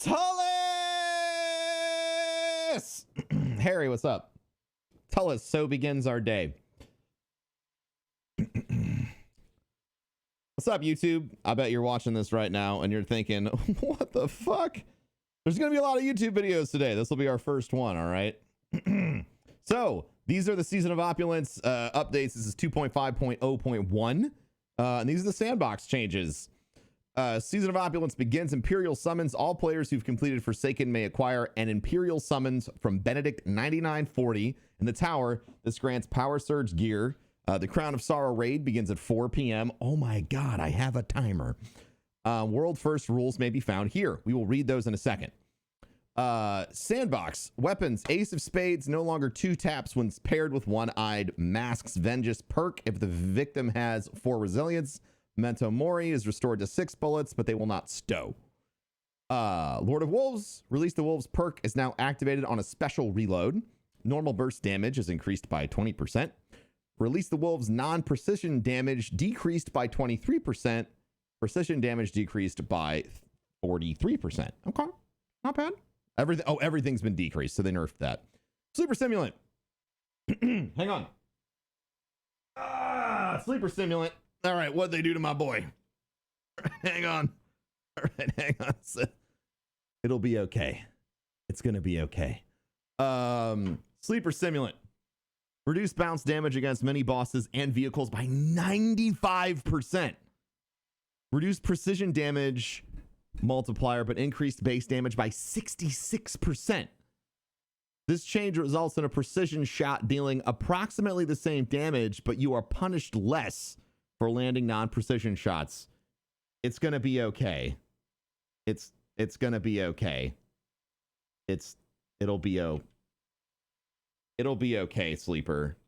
Tullis! Harry, what's up? Tullis, so begins our day. What's up, YouTube? I bet you're watching this right now and you're thinking, what the fuck? There's going to be a lot of YouTube videos today. This will be our first one, all right? So, these are the Season of Opulence updates. This is 2.5.0.1. And these are the sandbox changes. Season of Opulence begins. Imperial summons. All players who've completed Forsaken may acquire an Imperial summons from Benedict 9940 in the tower. This grants Power Surge gear. The Crown of Sorrow raid begins at 4 p.m. Oh my god, I have a timer. World first rules may be found here. We will read those in a second. Sandbox. Weapons. Ace of Spades, no longer 2 taps when paired with One-Eyed. Mask's Vengeance perk if the victim has 4 resilience. Memento Mori is restored to 6 bullets, but they will not stow. Lord of Wolves. Release the Wolves perk is now activated on a special reload. Normal burst damage is increased by 20%. Release the Wolves non-precision damage decreased by 23%. Precision damage decreased by 43%. Okay, not bad. Everything's been decreased, so they nerfed that. Sleeper Stimulant. Hang on. Sleeper Stimulant. All right, what'd they do to my boy? Hang on. All right, hang on. It'll be okay. It's gonna be okay. Sleeper Stimulant. Reduce bounce damage against many bosses and vehicles by 95%. Reduce precision damage multiplier, but increased base damage by 66%. This change results in a precision shot dealing approximately the same damage, but you are punished less for landing non-precision shots. It's gonna be okay. It's gonna be okay. It'll be okay, Sleeper.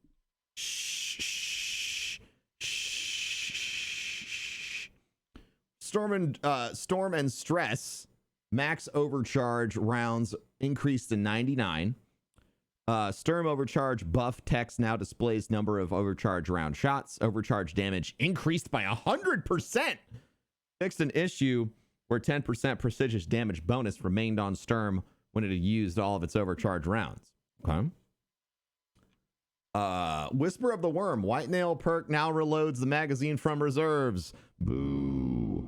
Shh. Storm and Stress. Max overcharge rounds increased to 99. Sturm overcharge buff text now displays number of overcharge round shots. Overcharge damage increased by 100%. Fixed an issue where 10% precision damage bonus remained on Sturm when it had used all of its overcharge rounds. Okay. Whisper of the Worm. White Nail perk now reloads the magazine from reserves. Boo.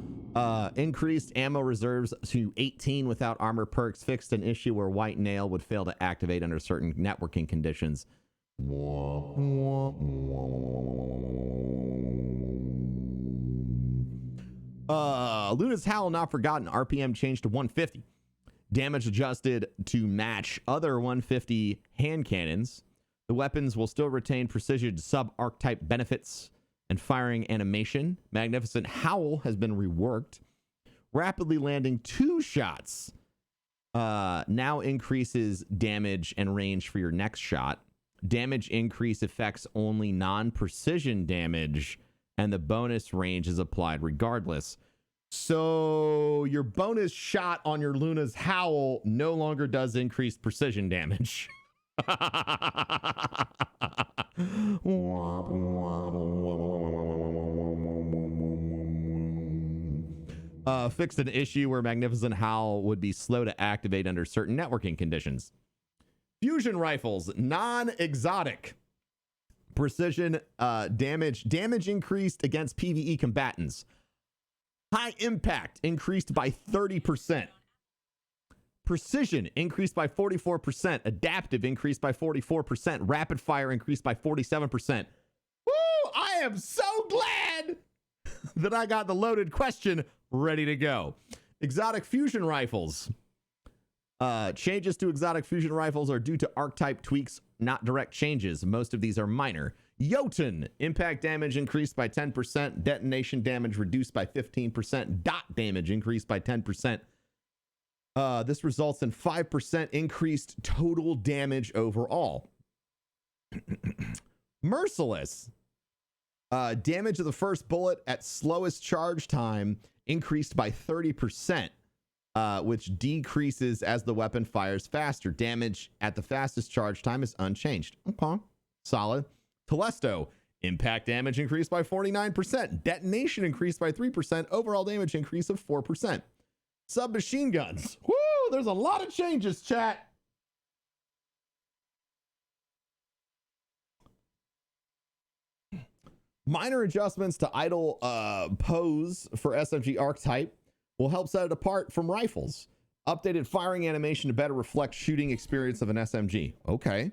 Increased ammo reserves to 18 without armor perks. Fixed an issue where White Nail would fail to activate under certain networking conditions. Luna's Howl Not Forgotten. RPM changed to 150. Damage adjusted to match other 150 hand cannons. The weapons will still retain precision sub-archetype benefits and firing animation. Magnificent Howl has been reworked. Rapidly landing 2 shots now increases damage and range for your next shot. Damage increase affects only non-precision damage, and the bonus range is applied regardless. So your bonus shot on your Luna's Howl no longer does increased precision damage. Fixed an issue where Magnificent Howl would be slow to activate under certain networking conditions. Fusion rifles, non-exotic. Precision damage increased against PvE combatants. High impact increased by 30%. Precision increased by 44%. Adaptive increased by 44%. Rapid fire increased by 47%. Woo! I am so glad that I got the loaded question ready to go. Exotic fusion rifles. Changes to exotic fusion rifles are due to archetype tweaks, not direct changes. Most of these are minor. Jotun. Impact damage increased by 10%. Detonation damage reduced by 15%. Dot damage increased by 10%. This results in 5% increased total damage overall. Merciless. Damage of the first bullet at slowest charge time increased by 30%, which decreases as the weapon fires faster. Damage at the fastest charge time is unchanged. Okay, solid. Telesto. Impact damage increased by 49%. Detonation increased by 3%. Overall damage increase of 4%. Submachine guns. Woo! there's a lot of changes, chat. Minor adjustments to idle pose for SMG archetype will help set it apart from rifles. Updated firing animation to better reflect shooting experience of an SMG. Okay.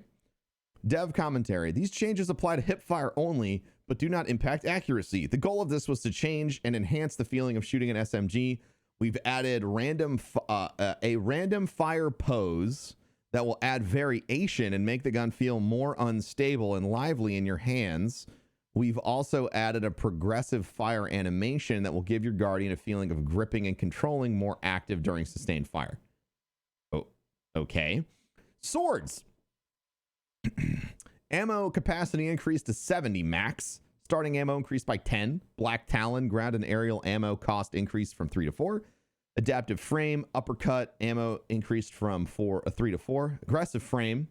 Dev commentary. These changes apply to hip fire only, but do not impact accuracy. The goal of this was to change and enhance the feeling of shooting an SMG. We've added a random fire pose that will add variation and make the gun feel more unstable and lively in your hands. We've also added a progressive fire animation that will give your Guardian a feeling of gripping and controlling, more active during sustained fire. Oh, okay. Swords. Ammo capacity increased to 70 max. Starting ammo increased by 10. Black Talon, ground and aerial ammo cost increased from 3 to 4. Adaptive frame, uppercut ammo increased from 3 to 4. Aggressive frame.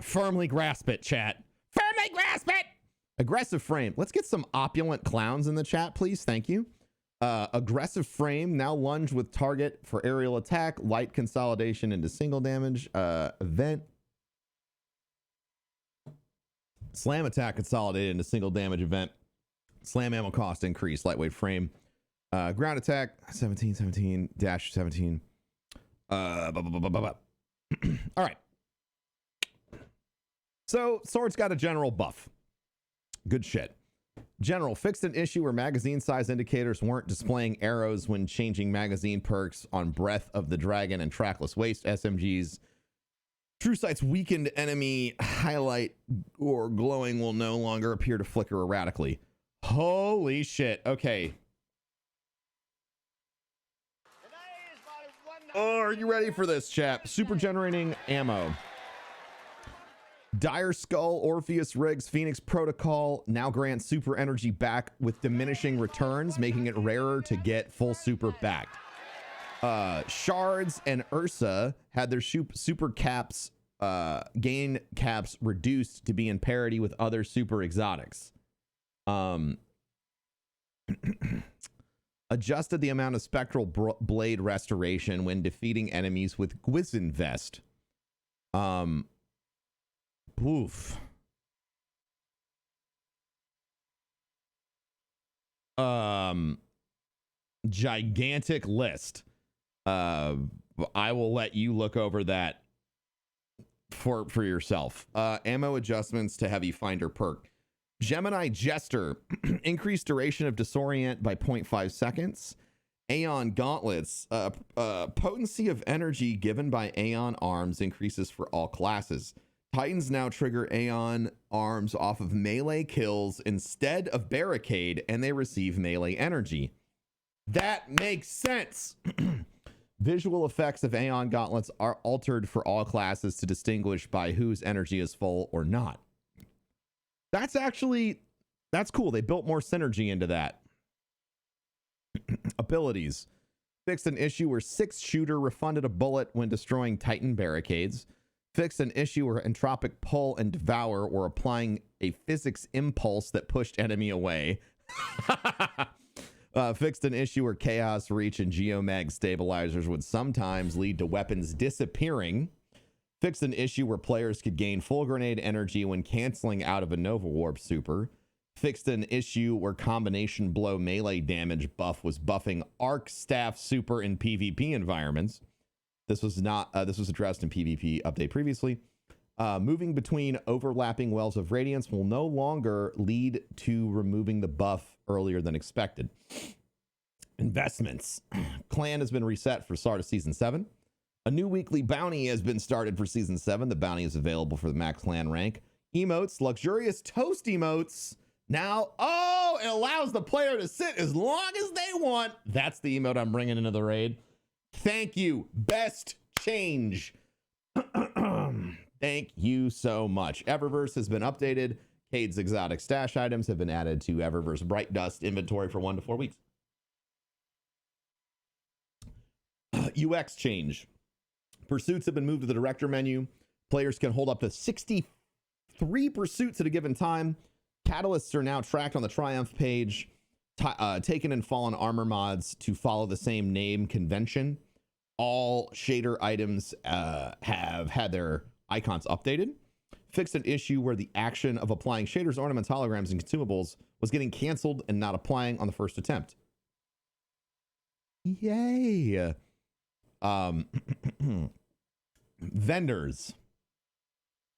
Firmly grasp it, chat. Firmly grasp it! Aggressive frame. Let's get some opulent clowns in the chat, please. Thank you. Aggressive frame. Now lunge with target for aerial attack. Light consolidation into single damage. Event. Slam attack consolidated into single damage event. Slam ammo cost increase. Lightweight frame. Ground attack. 17. Dash 17. All right. So, Sword's got a general buff. Good shit. General fixed an issue where magazine size indicators weren't displaying arrows when changing magazine perks on Breath of the Dragon and Trackless Waste SMGs. True Sight's weakened enemy highlight or glowing will no longer appear to flicker erratically. Holy shit. Okay. Oh, are you ready for this, chap? Super generating ammo. Dire Skull, Orpheus Rigs, Phoenix Protocol now grants super energy back with diminishing returns, making it rarer to get full super back. Shards and Ursa had their super caps, gain caps reduced to be in parity with other super exotics. Adjusted the amount of spectral blade restoration when defeating enemies with Gwizzin Vest. Oof. Gigantic list. I will let you look over that for yourself. Ammo adjustments to heavy finder perk. Gemini Jester, increased duration of disorient by 0.5 seconds. Aeon Gauntlets, potency of energy given by Aeon arms increases for all classes. Titans now trigger Aeon arms off of melee kills instead of barricade, and they receive melee energy. That makes sense. Visual effects of Aeon Gauntlets are altered for all classes to distinguish by whose energy is full or not. That's cool. They built more synergy into that. Abilities. Fixed an issue where 6-shooter refunded a bullet when destroying Titan barricades. Fixed an issue where entropic pull and devour were applying a physics impulse that pushed enemy away. Fixed an issue where chaos reach and geomag stabilizers would sometimes lead to weapons disappearing. Fixed an issue where players could gain full grenade energy when canceling out of a Nova Warp super. Fixed an issue where combination blow melee damage buff was buffing arc staff super in PvP environments. This was addressed in PvP update previously. Moving between overlapping wells of radiance will no longer lead to removing the buff earlier than expected. Investments. Clan has been reset for start of Season 7. A new weekly bounty has been started for Season 7. The bounty is available for the max clan rank. Emotes, luxurious toast emotes. Now, it allows the player to sit as long as they want. That's the emote I'm bringing into the raid. Thank you. Best change. Thank you so much. Eververse has been updated. Cade's exotic stash items have been added to Eververse Bright Dust inventory for 1 to 4 weeks. UX change. Pursuits have been moved to the director menu. Players can hold up to 63 pursuits at a given time. Catalysts are now tracked on the Triumph page. taken and fallen armor mods to follow the same name convention. All shader items have had their icons updated. Fixed an issue where the action of applying shaders, ornaments, holograms, and consumables was getting canceled and not applying on the first attempt. Yay. Vendors.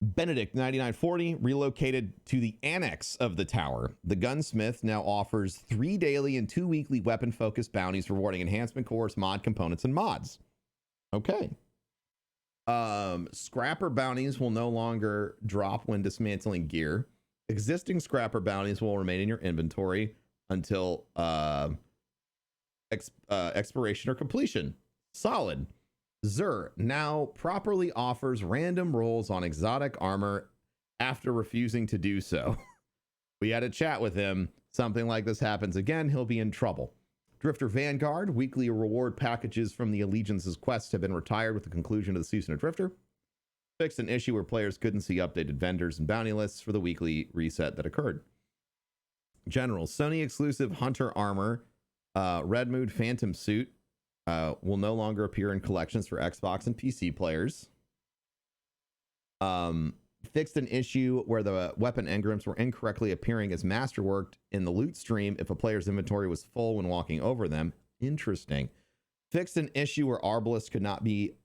Benedict 9940 relocated to the annex of the tower. The gunsmith now offers 3 daily and 2 weekly weapon focused bounties rewarding enhancement cores, mod components, and mods. Okay. Scrapper bounties will no longer drop when dismantling gear. Existing scrapper bounties will remain in your inventory until expiration or completion. Solid. Zur now properly offers random rolls on exotic armor after refusing to do so. We had a chat with him. Something like this happens again, he'll be in trouble. Drifter Vanguard, weekly reward packages from the Allegiance's quests have been retired with the conclusion of the season of Drifter. Fixed an issue where players couldn't see updated vendors and bounty lists for the weekly reset that occurred. General, Sony exclusive Hunter armor, Red Mood Phantom suit, will no longer appear in collections for Xbox and PC players. Fixed an issue where the weapon engrams were incorrectly appearing as masterworked in the loot stream if a player's inventory was full when walking over them. Interesting. Fixed an issue where Arbalest could not be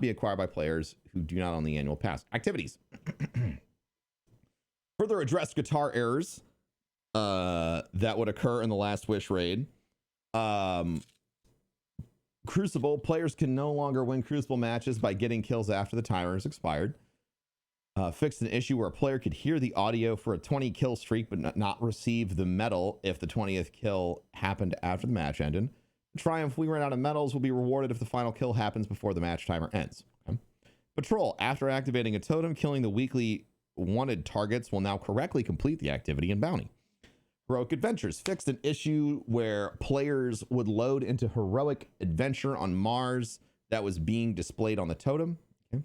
acquired by players who do not own the annual pass. Activities. Further addressed guitar errors that would occur in the Last Wish raid. Crucible, players can no longer win Crucible matches by getting kills after the timer has expired. Fixed an issue where a player could hear the audio for a 20 kill streak but not receive the medal if the 20th kill happened after the match ended. Triumph, we ran out of medals, will be rewarded if the final kill happens before the match timer ends. Okay. Patrol, after activating a totem, killing the weekly wanted targets will now correctly complete the activity and bounty. Heroic Adventures, fixed an issue where players would load into Heroic Adventure on Mars that was being displayed on the totem. Okay.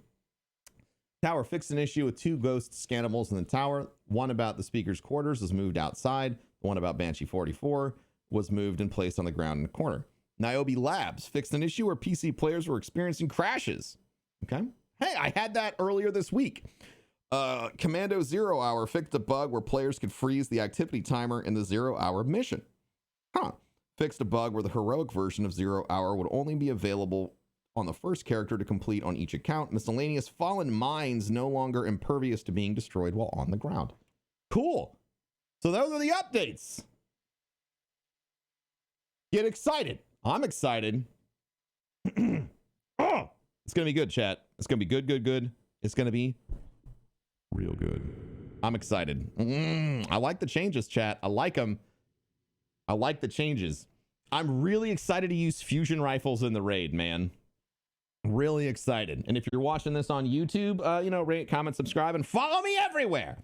Tower, fixed an issue with 2 ghost scannimals in the tower. One about the speaker's quarters was moved outside. The one about Banshee 44 was moved and placed on the ground in the corner. Niobe Labs, fixed an issue where PC players were experiencing crashes. Okay. Hey, I had that earlier this week. Commando 0 Hour fixed a bug where players could freeze the activity timer in the 0 hour mission. Fixed a bug where the heroic version of 0 Hour would only be available on the first character to complete on each account. Miscellaneous fallen mines no longer impervious to being destroyed while on the ground. Cool. So those are the updates. Get excited. I'm excited. Oh, it's going to be good, chat. It's going to be good. It's going to be real good. I'm excited. I like the changes, chat. I like them. I like the changes. I'm really excited to use fusion rifles in the raid, man. Really excited. And if you're watching this on YouTube, rate, comment, subscribe, and follow me everywhere.